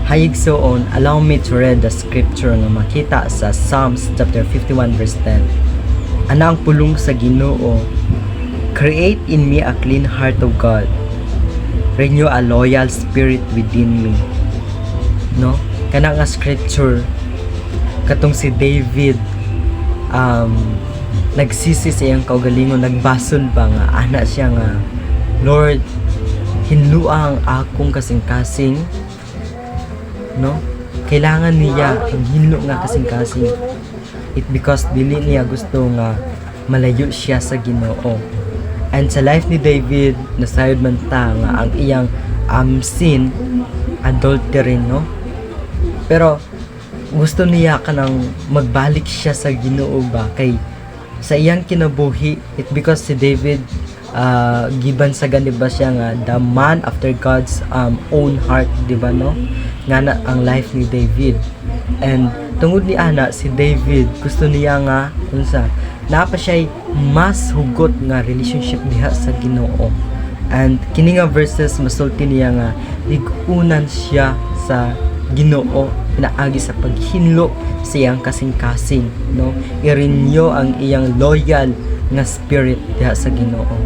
Hayig soon, allow me to read the scripture nga makita sa Psalms chapter 51 verse 10. Ana ang pulong sa Ginoo, create in me a clean heart of God. Renew a loyal spirit within me. No? Kana nga scripture katong si David nagsisi sa iyang kaugalingon, nagbasol ba nga ana siya nga, Lord, hinlua ang akong kasing-kasing, no? Kailangan niya ang hinlo nga kasing-kasing. It because dili niya gusto nga malayo siya sa Ginoo. And sa life ni David, nasayod man ta nga ang iyang sin, adultery, no? Pero gusto niya kanang magbalik siya sa Ginoo ba, kay sa iyang kinabuhi, it because si David giban sa ganib ba siya nga the man after God's own heart, di ba, no? Nga na ang life ni David. And tungod ni ana si David, gusto niya nga unsa napa siya mas hugot nga relationship diha sa Ginoo. And kini nga verses masulti niya nga ligunan siya sa Ginoo pinaagi sa paghinlo sa iyang kasing-kasing, no? I-renew ang iyang loyal nga spirit diha sa Ginoo.